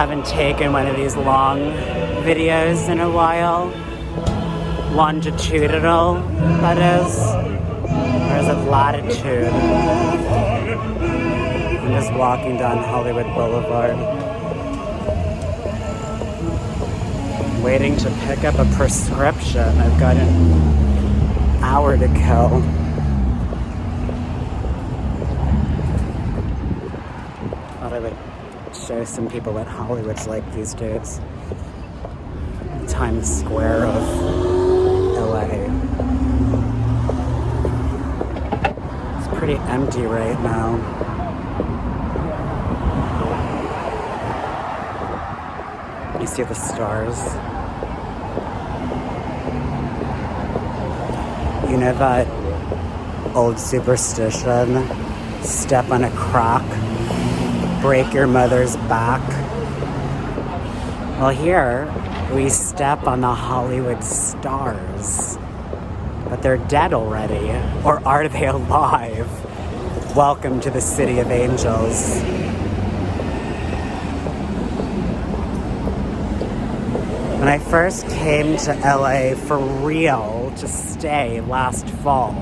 haven't taken one of these long videos in a while. Longitudinal, that is. Or is it latitude? I'm just walking down Hollywood Boulevard. Waiting to pick up a prescription. I've got an hour to kill. Thought I would show some people what Hollywood's like these days. Times Square of LA. It's pretty empty right now. You see the stars? You know that old superstition? Step on a crack, break your mother's back. Well, here we step on the Hollywood stars. But they're dead already. Or are they alive? Welcome to the City of Angels. When I first came to LA for real to stay last fall,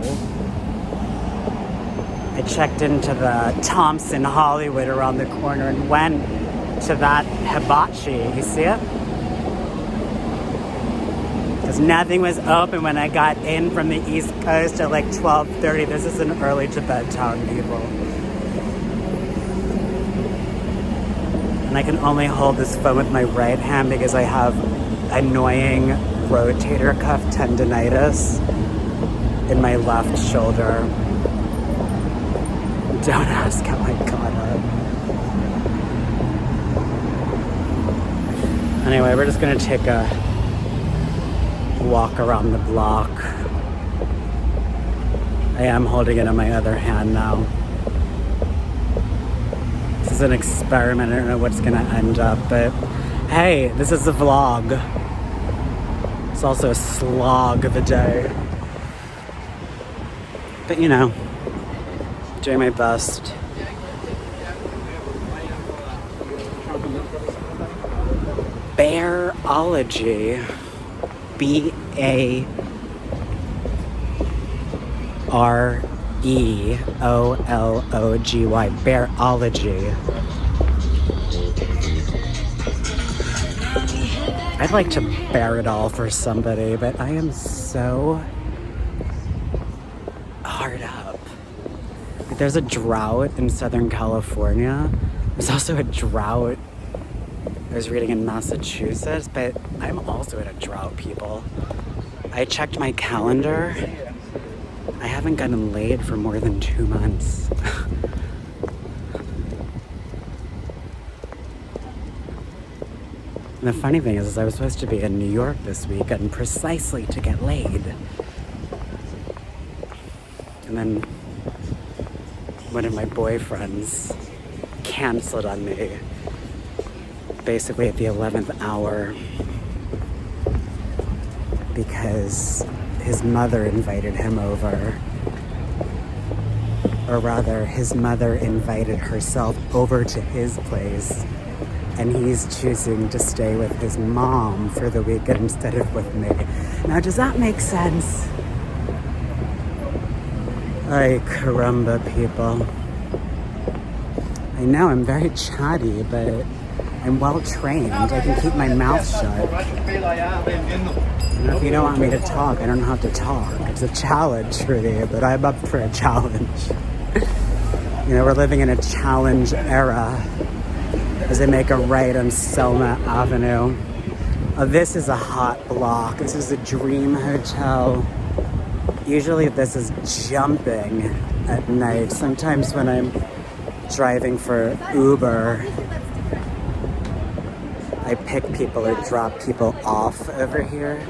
I checked into the Thompson Hollywood around the corner and went to that hibachi. You see it? Because nothing was open when I got in from the East Coast at like 12:30. This is an early to bed town, people. And I can only hold this phone with my right hand because I have annoying rotator cuff tendonitis in my left shoulder. Don't ask how I got up. Anyway, we're just gonna take a walk around the block. I am holding it in my other hand now. This is an experiment. I don't know what's gonna end up, but hey, this is a vlog. It's also a slog of a day. But you know, doing my best. Bearology. Bearology. Bearology. I'd like to bear it all for somebody, but I am so hard up. There's a drought in Southern California. There's also a drought, I was reading, in Massachusetts, but I'm also in a drought, people. I checked my calendar. I haven't gotten laid for more than 2 months. And the funny thing is I was supposed to be in New York this weekend precisely to get laid. And then one of my boyfriends canceled on me basically at the 11th hour because his mother invited him over. Or rather, his mother invited herself over to his place, and he's choosing to stay with his mom for the weekend instead of with me. Now, does that make sense? Ay, caramba, people. I know I'm very chatty, but I'm well trained. I can keep my mouth shut. You know, if you don't want me to talk, I don't have to talk. It's a challenge for me, but I'm up for a challenge. You know, we're living in a challenge era as I make a right on Selma Avenue. Oh, this is a hot block. This is a dream hotel. Usually this is jumping at night. Sometimes when I'm driving for Uber, I pick people or drop people off over here.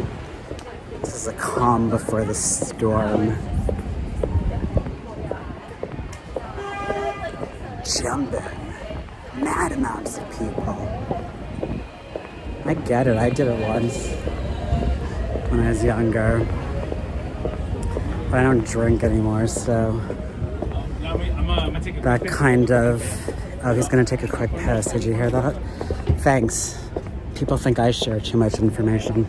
This is a calm before the storm. Jumping. Mad amounts of people. I get it. I did it once when I was younger. But I don't drink anymore, so that kind of... Oh, he's going to take a quick piss. Did you hear that? Thanks. People think I share too much information.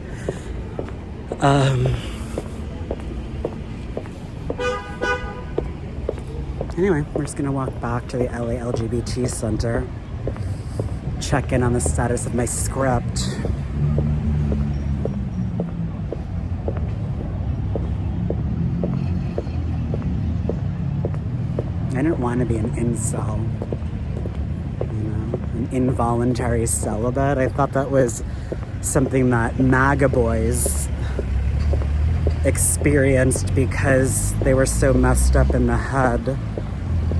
Anyway, we're just gonna walk back to the LA LGBT Center, check in on the status of my script. I didn't want to be an incel, an involuntary celibate. I thought that was something that MAGA boys experienced because they were so messed up in the head.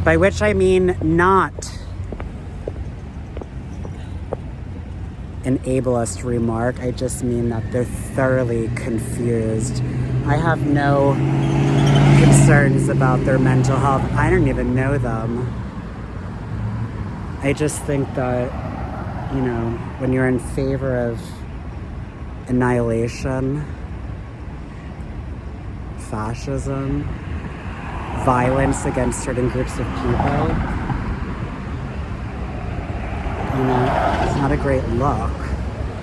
By which I mean not an ableist remark. I just mean that they're thoroughly confused. I have no concerns about their mental health. I don't even know them. I just think that, when you're in favor of annihilation, fascism, violence against certain groups of people, it's not a great look.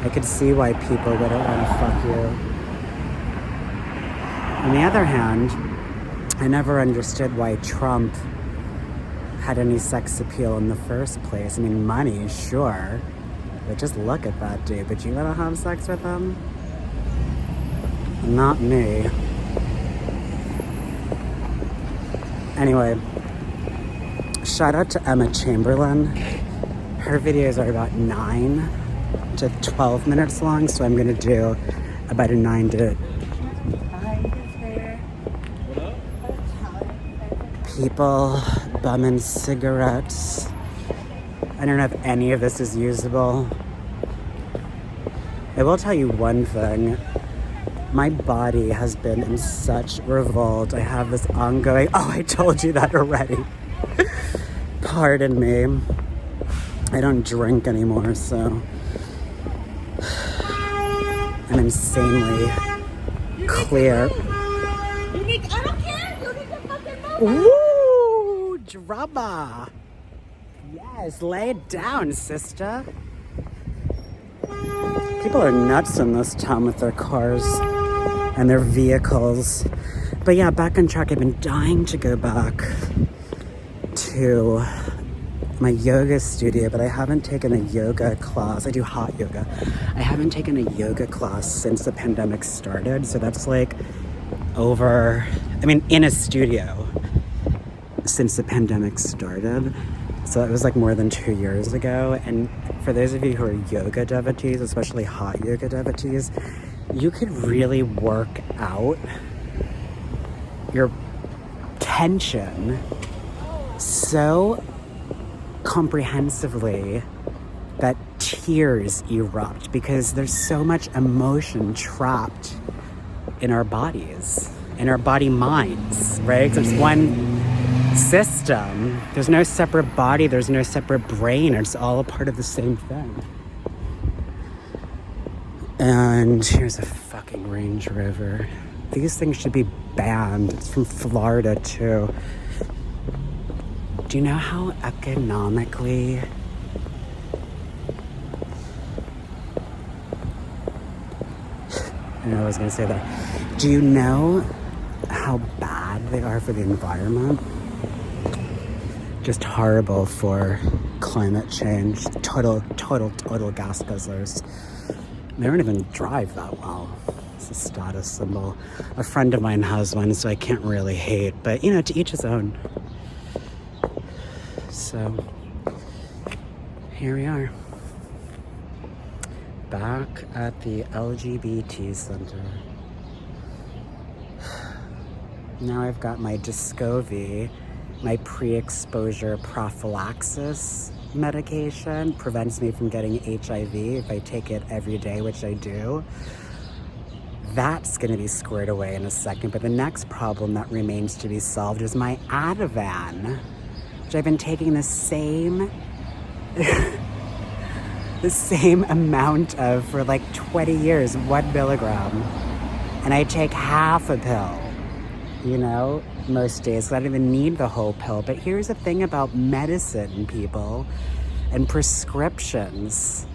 I could see why people wouldn't want to fuck you. On the other hand, I never understood why Trump had any sex appeal in the first place. I mean, money, sure, but just look at that dude. Would you want to have sex with him? Not me. Anyway, shout out to Emma Chamberlain. Her videos are about 9 to 12 minutes long, so I'm gonna do about a 9 to... People bumming cigarettes. I don't know if any of this is usable. I will tell you one thing. My body has been in such revolt. I have this ongoing... Oh, I told you that already. Pardon me. I don't drink anymore, so... I'm insanely clear. I don't care. You need to fucking move. Woo! Drama. Yes, lay it down, sister. People are nuts in this town with their cars and their vehicles. But yeah, back on track. I've been dying to go back to my yoga studio, but I haven't taken a yoga class. I do hot yoga. I haven't taken a yoga class since the pandemic started. So that's like in a studio since the pandemic started. So it was like more than 2 years ago. And for those of you who are yoga devotees, especially hot yoga devotees, you could really work out your tension so comprehensively that tears erupt because there's so much emotion trapped in our bodies, in our body minds, right? It's one system. There's no separate body, there's no separate brain. It's all a part of the same thing. And here's a fucking Range Rover. These things should be banned. It's from Florida too. Do you know how economically I know I was gonna say that. Do you know how bad they are for the environment? Just horrible for climate change. Total gas guzzlers. They don't even drive that well. It's a status symbol. A friend of mine has one, so I can't really hate. But, to each his own. So, here we are. Back at the LGBT Center. Now I've got my Descovy, my pre-exposure prophylaxis medication. Prevents me from getting HIV if I take it every day, which I do. That's going to be squared away in a second. But the next problem that remains to be solved is my Ativan, which I've been taking the same amount of for like 20 years, 1 milligram. And I take half a pill, most days. So I don't even need the whole pill. But here's the thing about medicine, people, and prescriptions.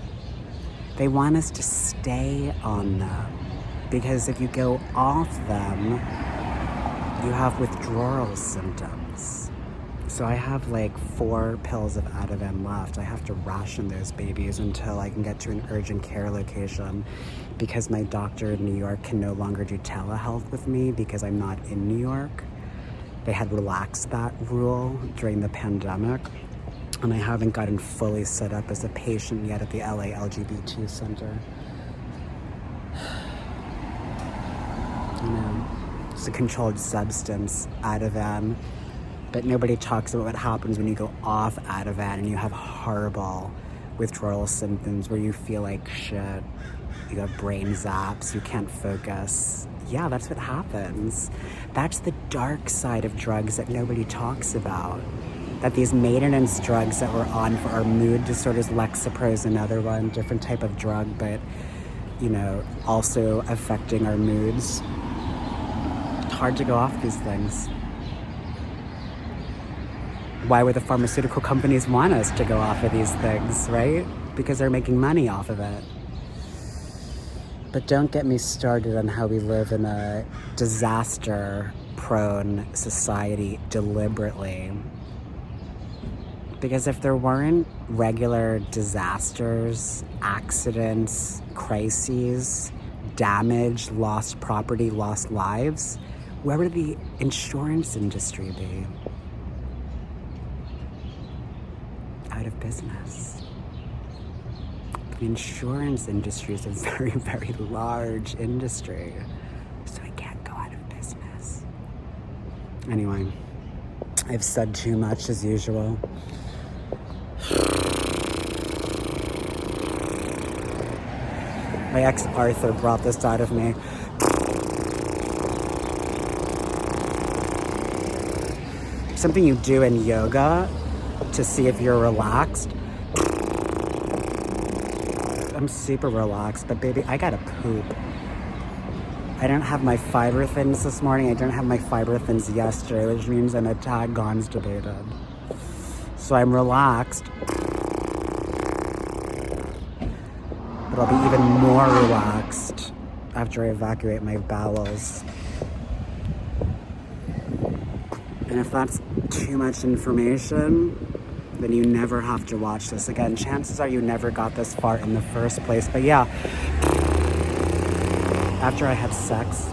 They want us to stay on them because if you go off them, you have withdrawal symptoms. So I have like 4 pills of Ativan left. I have to ration those babies until I can get to an urgent care location because my doctor in New York can no longer do telehealth with me because I'm not in New York. They had relaxed that rule during the pandemic, and I haven't gotten fully set up as a patient yet at the LA LGBT Center. You know, it's a controlled substance, Ativan, but nobody talks about what happens when you go off Ativan and you have horrible withdrawal symptoms where you feel like shit. You have brain zaps, you can't focus. Yeah, that's what happens. That's the dark side of drugs that nobody talks about. That these maintenance drugs that we're on for our mood disorders, Lexapro is another one, different type of drug, but, you know, also affecting our moods. It's hard to go off these things. Why would the pharmaceutical companies want us to go off of these things, right? Because they're making money off of it. But don't get me started on how we live in a disaster-prone society deliberately. Because if there weren't regular disasters, accidents, crises, damage, lost property, lost lives, where would the insurance industry be? Out of business. The insurance industry is a very, very large industry, so it can't go out of business. Anyway, I've said too much as usual. My ex Arthur brought this out of me. Something you do in yoga to see if you're relaxed. I'm super relaxed, but baby, I gotta poop. I didn't have my fiber thins this morning. I didn't have my fiber thins yesterday, which means I'm a tad constipated. So I'm relaxed, but I'll be even more relaxed after I evacuate my bowels. And if that's too much information, then you never have to watch this again. Chances are you never got this far in the first place. But yeah, after I had sex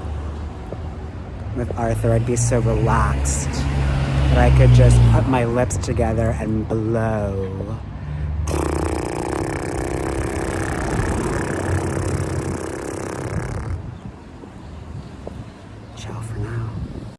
with Arthur, I'd be so relaxed that I could just put my lips together and blow. Ciao for now.